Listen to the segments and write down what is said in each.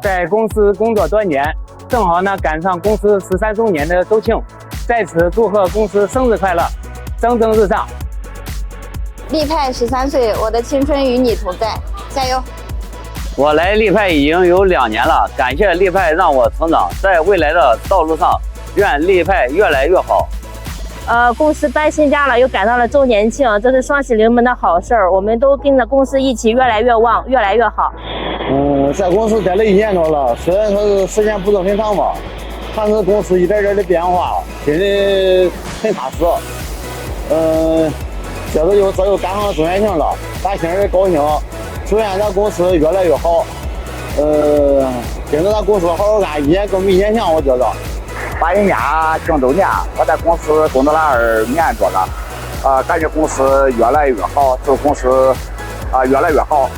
在公司工作多年，正好呢赶上公司13周年的周庆，在此祝贺公司生日快乐，蒸蒸日上。立派13岁，我的青春与你同在，加油！我来立派已经有2年了，感谢立派让我成长，在未来的道路上，愿立派越来越好。公司搬新家了，又赶上了周年庆，这是双喜临门的好事儿。我们都跟着公司一起越来越旺，越来越好。在公司待了1年多了，虽然说是时间不是很长吧，但是公司一点点的变化，心里很踏实。这又赶上周年庆了，咱心里高兴。祝愿咱公司越来越好。跟着咱公司好好干，一年跟明年强，我觉着。把人家郑州年，我在公司工作了2年多了，感觉公司越来越好，祝公司越来越好。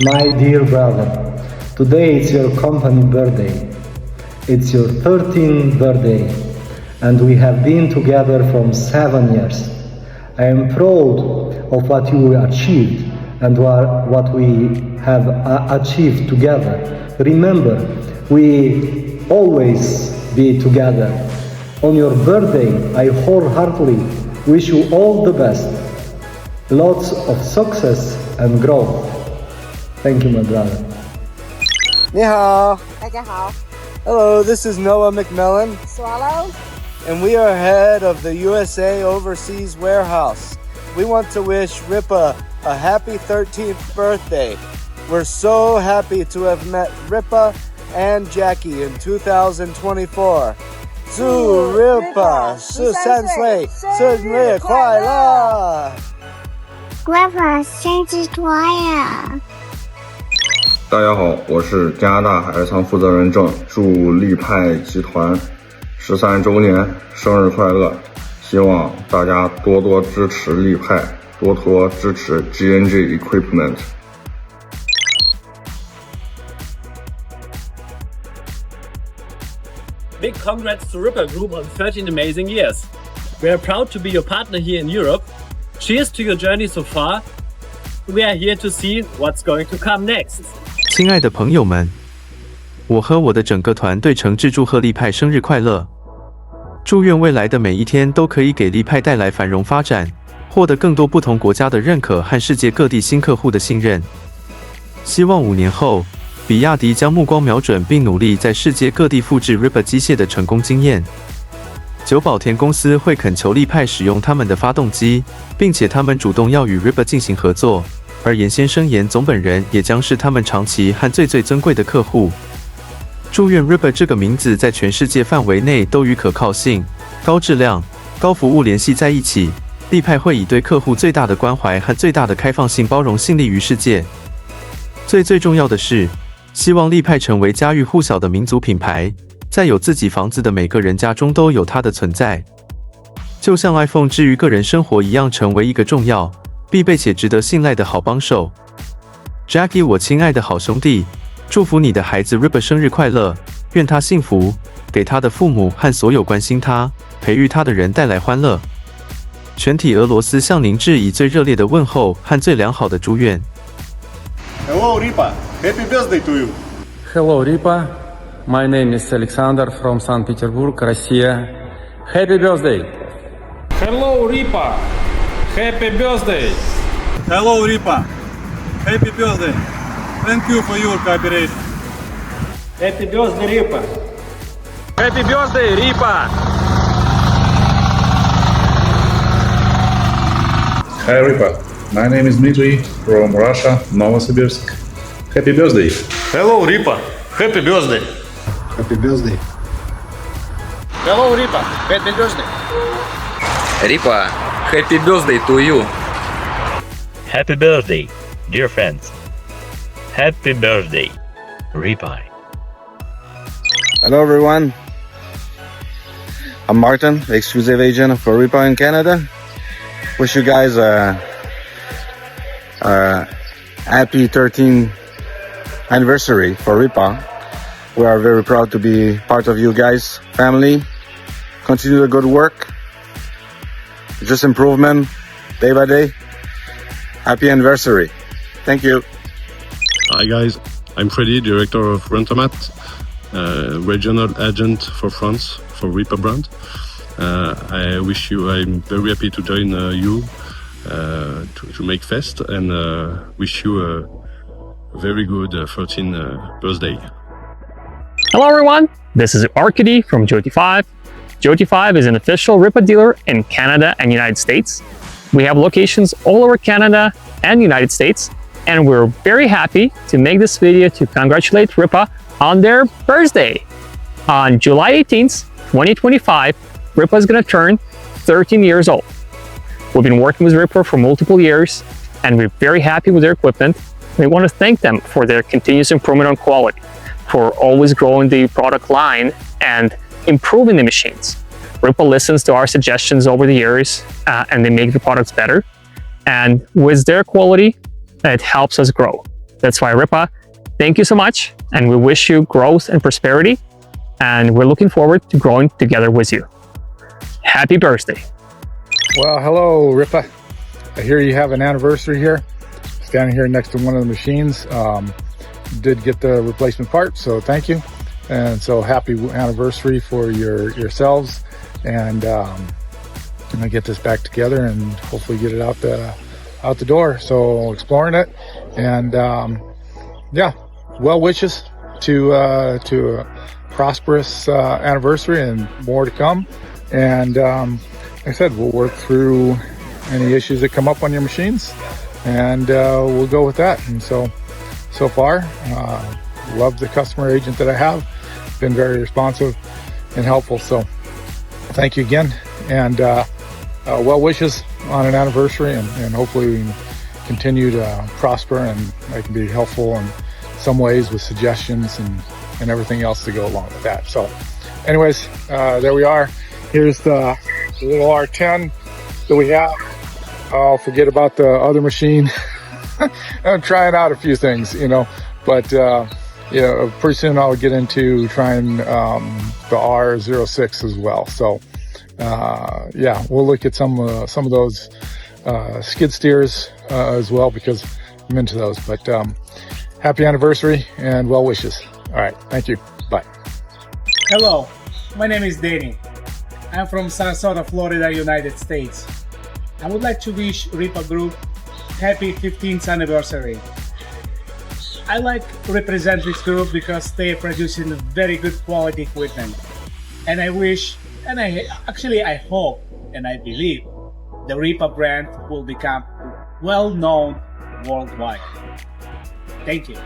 My dear brother, today it's your company birthday. It's your 13th birthday, and we have been together from 7 years. I am proud of what you achieved and what we have achieved together. Remember, we always be together. On your birthday, I wholeheartedly wish you all the best. Lots of success and growth. Thank you, my brother. 你好，大家好 Hello, this is Noah McMillan, ，Swallow。 and we are head of the USA Overseas Warehouse. We want to wish Rippa a happy 13th birthday. We're so happy to have met Rippa and Jackie in 2024. 祝 Rippa 13岁生日快乐 Rippa 生日快乐！大家好，我是加拿大海外仓负责人郑，祝立派集团13周年生日快乐！希望大家多多支持立派，多多支持 G&G Equipment。Big congrats to Rippa Group on 13 amazing years. We are proud to be your partner here in Europe. Cheers to your journey so far. We are here to see what's going to come next. 亲爱的朋友们，我和我的整个团队诚挚祝贺立派生日快乐！祝愿未来的每一天都可以给立派带来繁荣发展，获得更多不同国家的认可和世界各地新客户的信任。希望5年后，比亚迪将目光瞄准并努力在世界各地复制 Rippa 机械的成功经验。久保田公司会恳求立派使用他们的发动机，并且他们主动要与 Rippa 进行合作。而严先生严总本人也将是他们长期和最尊贵的客户。祝愿 Rippa 这个名字在全世界范围内都与可靠性、高质量、高服务联系在一起。立派会以对客户最大的关怀和最大的开放性包容信立于世界。最重要的是，希望立派成为家喻户晓的民族品牌，在有自己房子的每个人家中都有它的存在。就像 iPhone 之于个人生活一样，成为一个重要、必备且值得信赖的好帮手。Jackie， 我亲爱的好兄弟，祝福你的孩子 Rippa 生日快乐，愿他幸福，给他的父母和所有关心他、培育他的人带来欢乐。全体俄罗斯向您致以最热烈的问候和最良好的祝愿。Hello Rippa, happy birthday to you. Hello Rippa, my name is Alexander from St. Petersburg, Russia. Happy birthday. Hello Rippa, happy birthday. Hello Rippa, happy birthday. Thank you for your cooperation. Happy birthday Rippa. Happy birthday Rippa. Hi Rippa, my name is Dmitry from Russia, Novosibirsk. Happy birthday. Hello Rippa, happy birthday. Happy birthday. Hello Rippa, happy birthday. Rippa, happy birthday to you. Happy birthday, dear friends. Happy birthday, Rippa. Hello everyone. I'm Martin, the exclusive agent for Rippa in Canada. Wish you guys a happy 13th anniversary for Rippa. We are very proud to be part of you guys' family. Continue the good work. Just improvement day by day. Happy anniversary. Thank you. Hi guys, I'm Freddy, director of Rentomat, regional agent for France for Rippa brand. I'm very happy to join you to make fest and wish you a very good 13th birthday. Hello everyone, this is Arkady from Joti5. Joti5 is an official Rippa dealer in Canada and United States. We have locations all over Canada and United States, and we're very happy to make this video to congratulate Rippa on their birthday. On July 18th, 2025, Rippa is going to turn 13 years old. We've been working with Rippa for multiple years, and we're very happy with their equipment. We want to thank them for their continuous improvement on quality, for always growing the product line and improving the machines. Rippa listens to our suggestions over the years, and they make the products better. And with their quality, it helps us grow. That's why Rippa, thank you so much, and we wish you growth and prosperity, and we're looking forward to growing together with you. Happy birthday. Well, hello, Rippa. I hear you have an anniversary here. Standing here next to one of the machines. Did get the replacement part, so thank you. And so happy anniversary for yourselves. And I'm gonna get this back together and hopefully get it out the door. So exploring it, and yeah, well wishes to a prosperous anniversary and more to come. And like I said, we'll work through any issues that come up on your machines, and we'll go with that. And so far, love the customer agent that I have. Been very responsive and helpful. So thank you again, and well wishes on an anniversary, and hopefully we can continue to prosper, and I can be helpful in some ways with suggestions and everything else to go along with that. So anyways, there we are. Here's the little R10 that we have. I'll forget about the other machine. I'm trying out a few things, but yeah, pretty soon I'll get into trying the R06 as well. So yeah, we'll look at some of those skid steers as well, because I'm into those. But happy anniversary and well wishes. All right, thank you. Bye. Hello, my name is Danny. I'm from Sarasota, Florida, United States. I would like to wish Rippa Group happy 15th anniversary. I like represent this group because they are producing very good quality equipment. And I wish, and I hope, and I believe the Rippa brand will become well known worldwide. Thank you.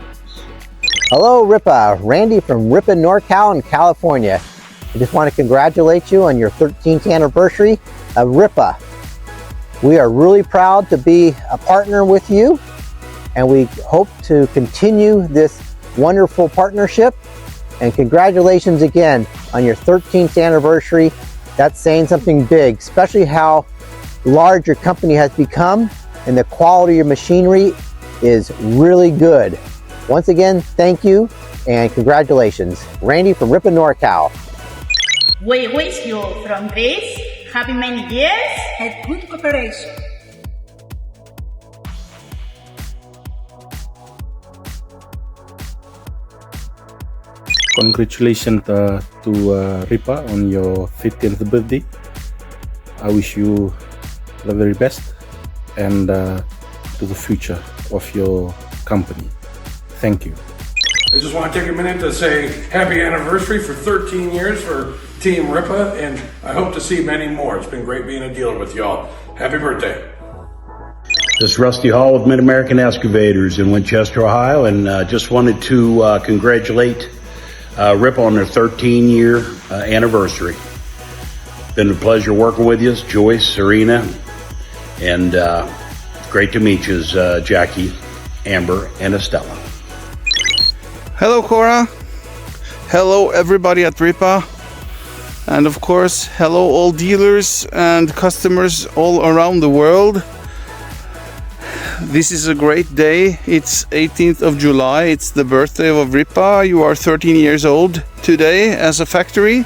Hello, Rippa. Randy from Rippa NorCal in California. I just want to congratulate you on your 13th anniversary of Rippa. We are really proud to be a partner with you, and we hope to continue this wonderful partnership. And congratulations again on your 13th anniversary. That's saying something big, especially how large your company has become, and the quality of your machinery is really good. Once again, thank you and congratulations. Randy from Rippa NorCal. We wish you from Greece happy many years and good cooperation. Congratulations to Rippa on your 15th birthday. I wish you the very best and to the future of your company. Thank you. I just want to take a minute to say happy anniversary for 13 years for Team Rippa, and I hope to see many more. It's been great being a dealer with y'all. Happy birthday. This is Rusty Hall with Mid-American Excavators in Winchester, Ohio, and just wanted to congratulate Rippa on their 13-year anniversary. Been a pleasure working with you, Joyce, Serena, and great to meet you, Jackie, Amber, and Estella. Hello, Cora. Hello, everybody at Rippa. And of course, hello, all dealers and customers all around the world. This is a great day. It's 18th of July. It's the birthday of Rippa. You are 13 years old today as a factory.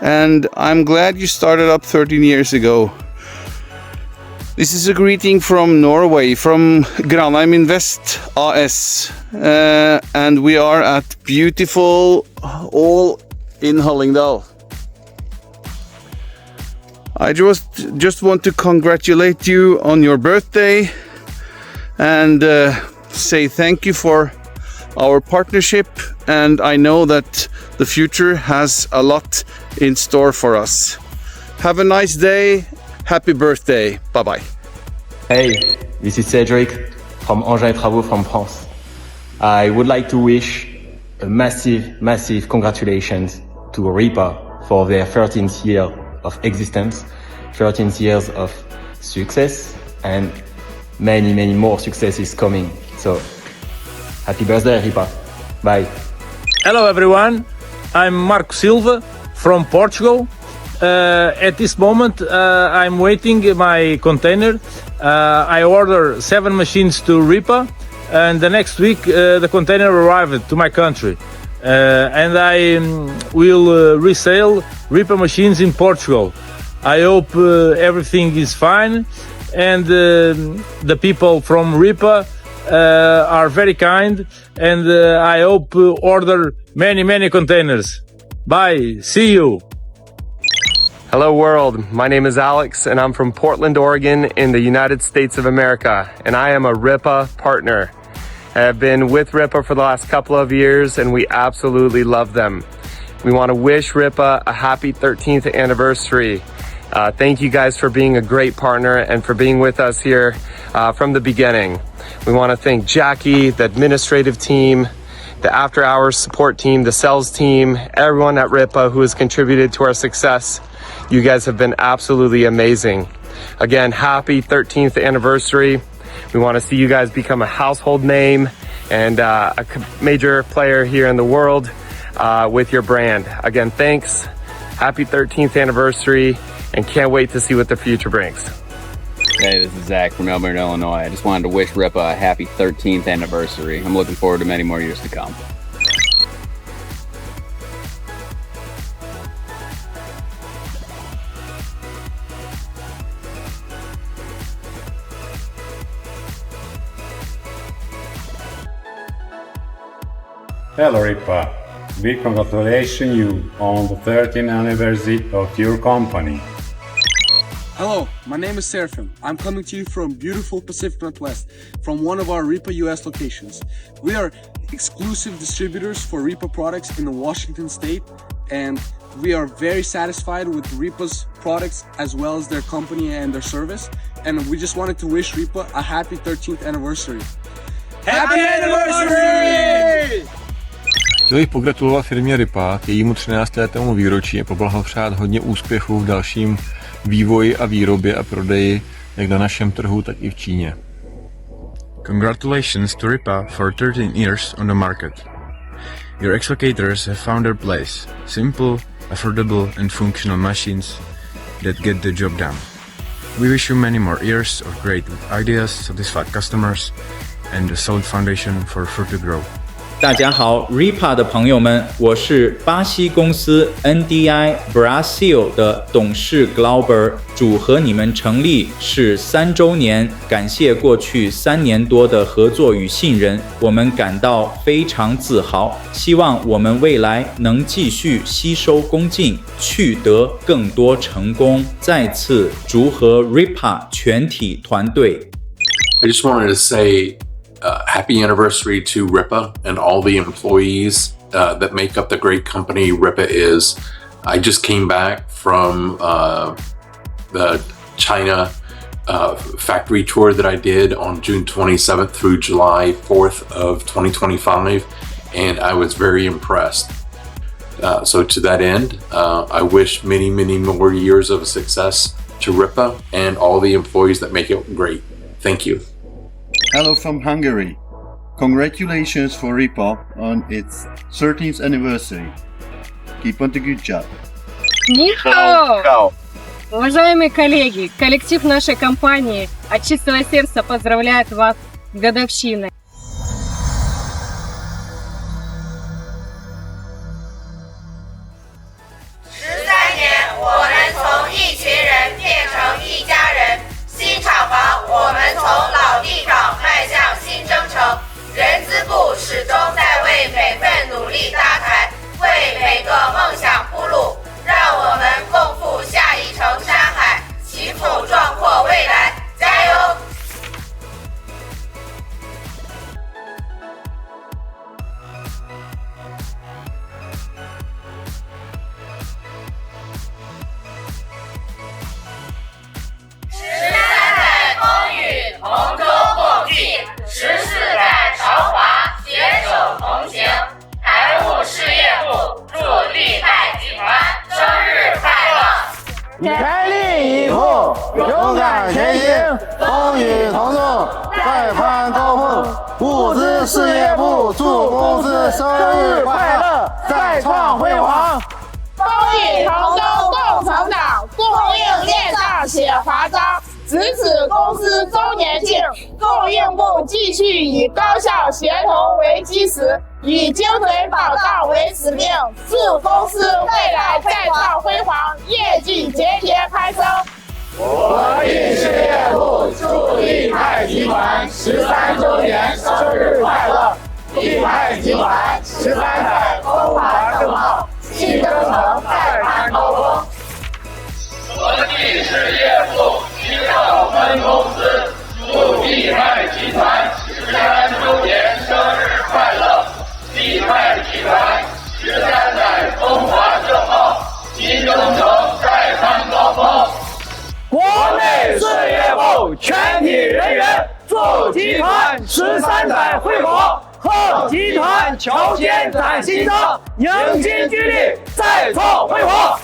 And I'm glad you started up 13 years ago. This is a greeting from Norway, from Granheim Invest AS. And we are at beautiful All in Hallingdal. I just want to congratulate you on your birthday and say thank you for our partnership, and I know that the future has a lot in store for us. Have a nice day. Happy birthday. Bye-bye. Hey, this is Cedric from Engins et Travaux from France. I would like to wish a massive congratulations to Rippa for their 13th year of existence, 13 years of success, and many more successes coming. So, happy birthday, Rippa. Bye. Hello everyone, I'm Marco Silva from Portugal. At this moment, I'm waiting my container. I ordered 7 machines to Rippa, and the next week the container arrived to my country. And I will resell Rippa machines in Portugal. I hope everything is fine, and the people from Rippa are very kind, and I hope order many containers. Bye, see you. Hello world, my name is Alex and I'm from Portland, Oregon in the United States of America, and I am a Rippa partner. I have been with Rippa for the last couple of years and we absolutely love them. We want to wish Rippa a happy 13th anniversary. Thank you guys for being a great partner and for being with us here from the beginning. We want to thank Jackie, the administrative team, the after hours support team, the sales team, everyone at Rippa who has contributed to our success. You guys have been absolutely amazing. Again, happy 13th anniversary. We want to see you guys become a household name and a major player here in the world with your brand. Again, thanks. Happy 13th anniversary and can't wait to see what the future brings. Hey, this is Zach from Melbourne, Illinois. I just wanted to wish Rippa a happy 13th anniversary. I'm looking forward to many more years to come. Hello Rippa, big congratulations you on the 13th anniversary of your company. Hello, my name is Seraphim. I'm coming to you from beautiful Pacific Northwest, from one of our Rippa US locations. We are exclusive distributors for Rippa products in the Washington state, and we are very satisfied with Rippa's products as well as their company and their service. And we just wanted to wish Rippa a happy 13th anniversary. Happy anniversary! Chtěl bych pogratulovat firmě Rippa k jejímu 13. výročí a poblahopřát hodně úspěchů v dalším vývoji a výrobě a prodeji jak na našem trhu, tak i v Číně. Congratulations to Rippa for 13 years on the market. Your excavators have found their place. Simple, affordable and functional machines that get the job done. We wish you many more years of great ideas, satisfied customers and a solid foundation for further growth. 大家好 ，Rippa 的朋友们，我是巴西公司 NDI Brazil 的董事 Glauber， 祝和你们成立是3周年，感谢过去3年多的合作与信任，我们感到非常自豪，希望我们未来能继续吸收恭敬，取得更多成功。再次祝贺 Rippa 全体团队。I just wanted to say happy anniversary to Rippa and all the employees that make up the great company Rippa is. I just came back from the China factory tour that I did on June 27th through July 4th of 2025, and I was very impressed. So to that end, I wish many, many more years of success to Rippa and all the employees that make it great. Thank you. Hello from Hungary. Congratulations for Rippa on its 13th anniversary. Keep on the good job. Нихао! Уважаемые коллеги, коллектив нашей компании от чистого сердца поздравляет вас с годовщиной. 13年，我们从一群人变成一家人。新厂房，我们从老地方迈向新征程。人资部始终在为每份努力搭台，为每个梦想铺路。让我们共赴下一程山海，齐辅壮阔未来，加油！同舟共济，14代韶华，携手同行。财务事业部祝立泰集团生日快乐！全力以赴，勇敢前行，风雨同舟，再攀高峰。物资事业部祝公司生日快乐，再创辉煌。风雨同舟共成长，供应链上写华章。值此公司周年庆，供应部继续以高效协同为基石，以精准保障为使命，祝公司未来再创辉煌，业绩节节攀升。国际事业部祝立泰集团13周年生日快乐！立泰集团13代风华正茂，新征程再攀高峰。国际事业部新澳分公司祝立泰集团13周年生日快乐！立泰集团13代风华正茂，新征程再攀高峰。国内事业部全体人员祝集团13代辉煌，贺集团求先展新招，凝心聚力，再创辉煌。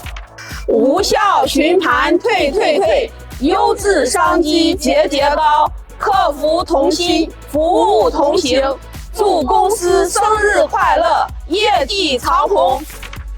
无效询盘退，优质商机节高，客服同心，服务同行，祝公司生日快乐，业绩长虹。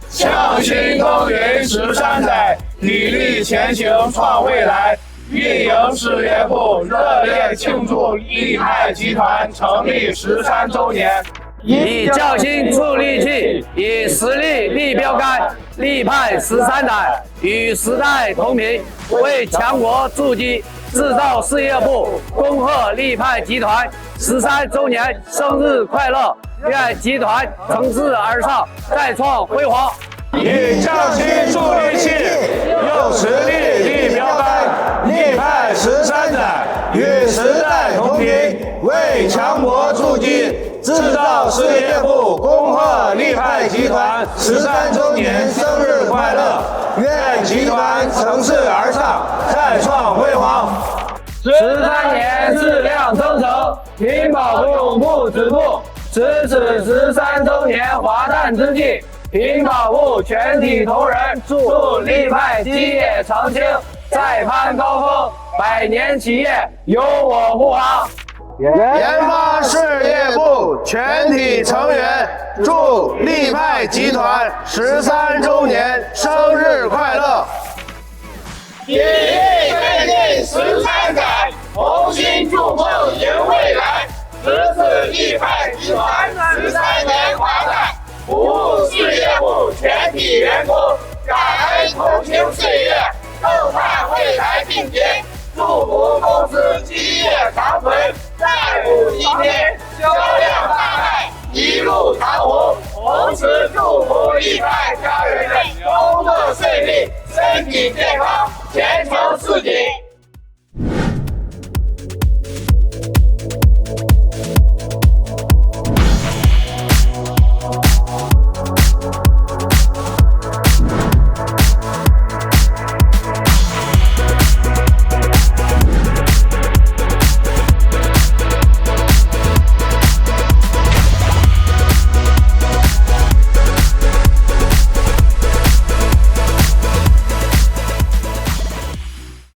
向心耕耘13载，砥砺前行创未来。运营事业部热烈庆祝力派集团成立13周年。以匠心助力器，以实力立标杆，力派13载，与时代同频，为强国筑基。制造事业部恭贺力派集团13周年生日快乐！愿集团乘势而上，再创辉煌。以匠心助力器，用实力立标杆，力派13载，与时代同频，为强国筑基。制造事业部恭贺力派集团13周年生日快乐！愿集团乘势而上，再创辉煌。13年质量增程，屏保永不止步。值此13周年华诞之际，屏保部全体同仁祝力派基业长青，再攀高峰，100年企业由我护航。研发事业部全体成员祝力派集团13周年生日快乐！砥砺奋进13载，同心筑梦迎未来。值此力派集团13年华诞，服务事业部全体员工，感恩同行岁月，更盼未来并肩。祝福公司基业长存，再补一天，销量大卖，一路长虹。同时祝福力派家人们工作顺利，身体健康，前程似锦。